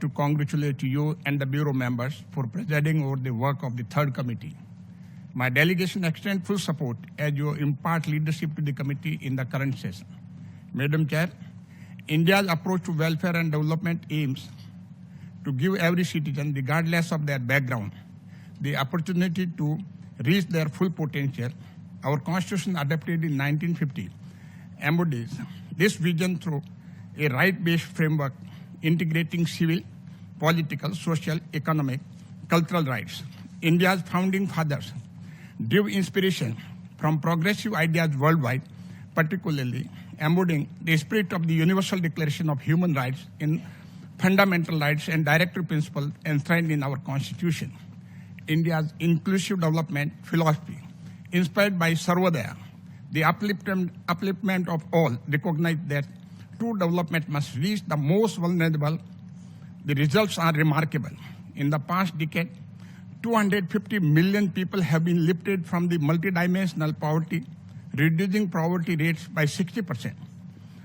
to congratulate you and the Bureau members for presiding over the work of the third committee. My delegation extends full support as you impart leadership to the committee in the current session. Madam Chair, India's approach to welfare and development aims to give every citizen, regardless of their background, the opportunity to reach their full potential. Our Constitution, adopted in 1950, embodies this vision through a right-based framework integrating civil, political, social, economic, cultural rights. India's founding fathers drew inspiration from progressive ideas worldwide, particularly embodying the spirit of the Universal Declaration of Human Rights in fundamental rights and directive principles enshrined in our Constitution. India's inclusive development philosophy, inspired by Sarvodaya, the upliftment of all, recognize that true development must reach the most vulnerable. The results are remarkable. In the past decade, 250 million people have been lifted from the multidimensional poverty, reducing poverty rates by 60%.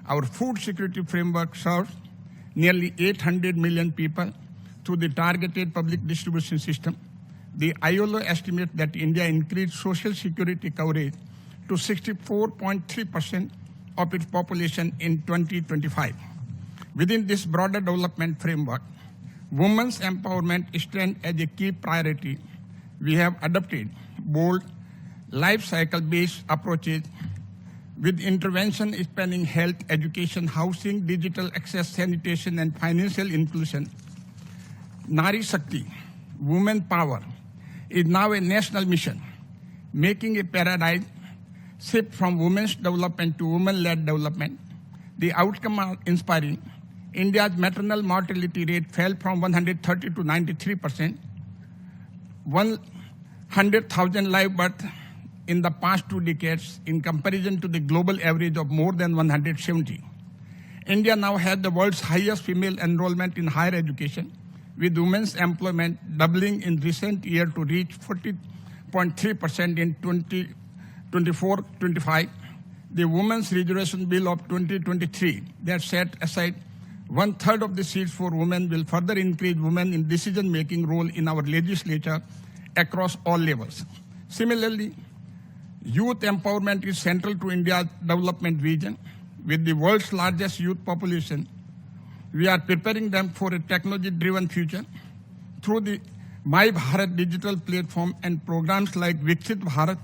Our food security framework serves nearly 800 million people through the targeted public distribution system. The ILO estimates that India increased social security coverage to 64.3% of its population in 2025. Within this broader development framework, women's empowerment stands as a key priority. We have adopted bold, life cycle-based approaches with intervention spanning health, education, housing, digital access, sanitation, and financial inclusion. Nari Shakti, women power, is now a national mission, making a paradigm shift from women's development to women-led development. The outcome are inspiring. India's maternal mortality rate fell from 130 to 93%. 100,000 live births in the past 2 decades in comparison to the global average of more than 170. India now has the world's highest female enrollment in higher education, with women's employment doubling in recent years to reach 40.3% in 2024-25. The Women's Reservation Bill of 2023 that set aside 1/3 of the seats for women will further increase women in decision-making role in our legislature across all levels. Similarly, youth empowerment is central to India's development vision. With the world's largest youth population, we are preparing them for a technology-driven future. Through the My Bharat digital platform and programs like Viksit Bharat,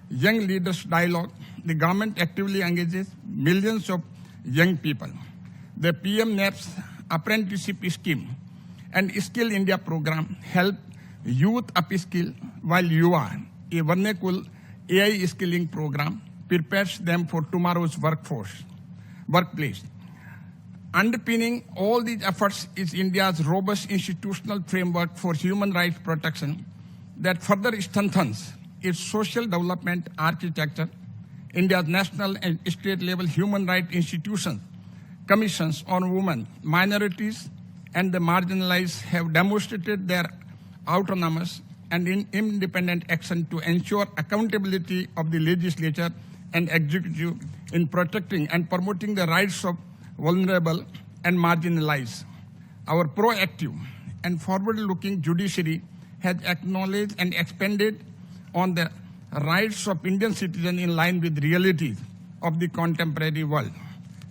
Young Leaders Dialogue, the government actively engages millions of young people. The PM NAP's apprenticeship scheme and Skill India program help youth upskill, while Yuva, a vernacular AI skilling program, prepares them for tomorrow's workplace. Underpinning all these efforts is India's robust institutional framework for human rights protection that further strengthens its social development architecture. India's national and state-level human rights institutions, commissions on women, minorities, and the marginalized have demonstrated their autonomous and independent action to ensure accountability of the legislature and executive in protecting and promoting the rights of vulnerable and marginalized. Our proactive and forward-looking judiciary has acknowledged and expanded on the rights of Indian citizens in line with realities of the contemporary world.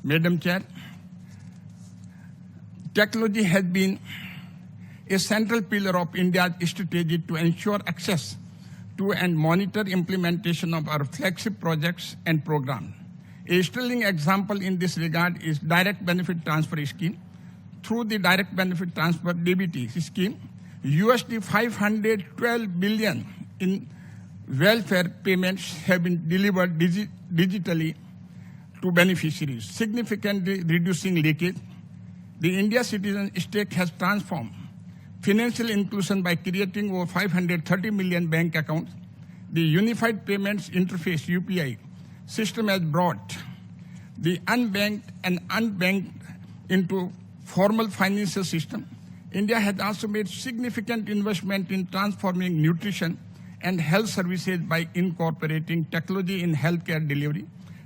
Madam Chair, technology has been a central pillar of India's strategy to ensure access to and monitor implementation of our flagship projects and programs. A sterling example in this regard is Direct Benefit Transfer Scheme. Through the Direct Benefit Transfer DBT scheme, USD 512 billion in welfare payments have been delivered digitally to beneficiaries, significantly reducing leakage. The India citizen stake has transformed financial inclusion by creating over 530 million bank accounts. The Unified Payments Interface UPI system has brought the unbanked and unbanked into formal financial system. India has also made significant investment in transforming nutrition and health services by incorporating technology in healthcare delivery.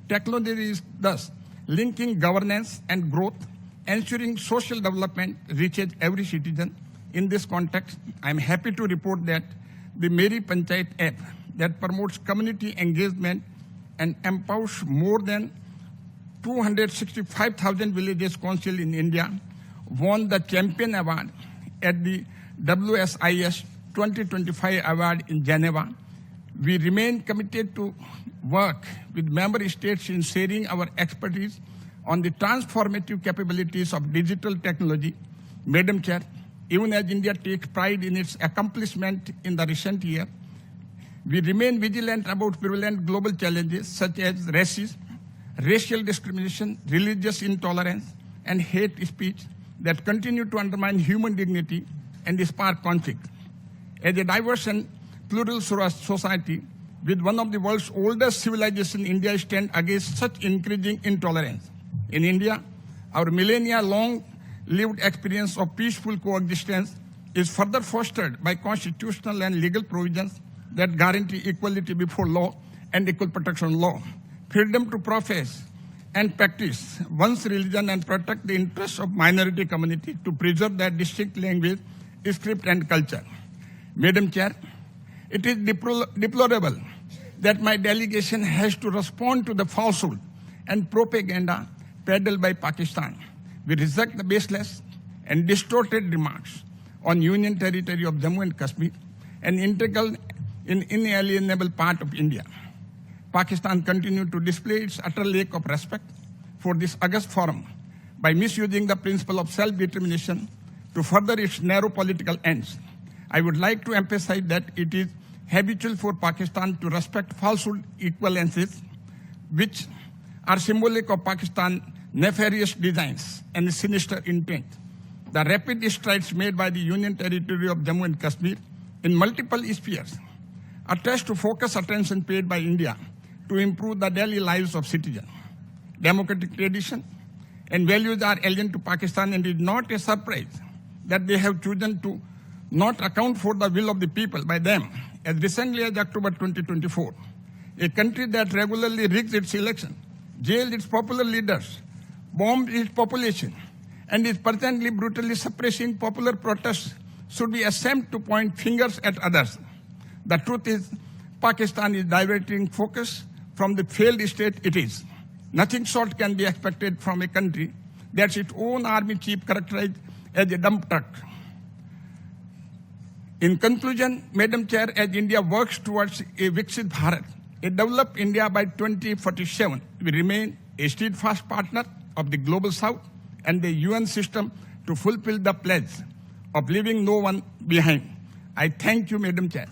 Technology is thus linking governance and growth, ensuring social development reaches every citizen. In this context, I am happy to report that the Meri Panchayat app that promotes community engagement and empowers more than 265,000 villages council in India won the Champion Award at the WSIS 2025 Award in Geneva. We remain committed to work with member states in sharing our expertise on the transformative capabilities of digital technology. Madam Chair, even as India takes pride in its accomplishment in the recent year, we remain vigilant about prevalent global challenges such as racism, racial discrimination, religious intolerance, and hate speech that continue to undermine human dignity and spark conflict. As a diverse and plural society with one of the world's oldest civilizations, India stands against such increasing intolerance. In India, our millennia-long lived experience of peaceful coexistence is further fostered by constitutional and legal provisions that guarantee equality before law and equal protection law, freedom to profess and practice one's religion and protect the interests of minority community to preserve their distinct language, script and culture. Madam Chair, it is deplorable that my delegation has to respond to the falsehood and propaganda peddled by Pakistan. We reject the baseless and distorted remarks on Union Territory of Jammu and Kashmir, an integral and inalienable part of India. Pakistan continued to display its utter lack of respect for this august forum by misusing the principle of self-determination to further its narrow political ends. I would like to emphasize that it is habitual for Pakistan to respect falsehood equivalences, which are symbolic of Pakistan's nefarious designs and sinister intent. The rapid strides made by the Union Territory of Jammu and Kashmir in multiple spheres attest to focused attention paid by India to improve the daily lives of citizens. Democratic tradition and values are alien to Pakistan, and it is not a surprise that they have chosen to not account for the will of the people by them as recently as October 2024. A country that regularly rigs its election, jails its popular leaders, bombs its population, and is presently brutally suppressing popular protests should be ashamed to point fingers at others. The truth is, Pakistan is diverting focus from the failed state it is. Nothing short can be expected from a country that its own army chief characterized as a dump truck. In conclusion, Madam Chair, as India works towards a Viksit Bharat, a developed India by 2047, we remain a steadfast partner of the Global South and the UN system to fulfill the pledge of leaving no one behind. I thank you, Madam Chair.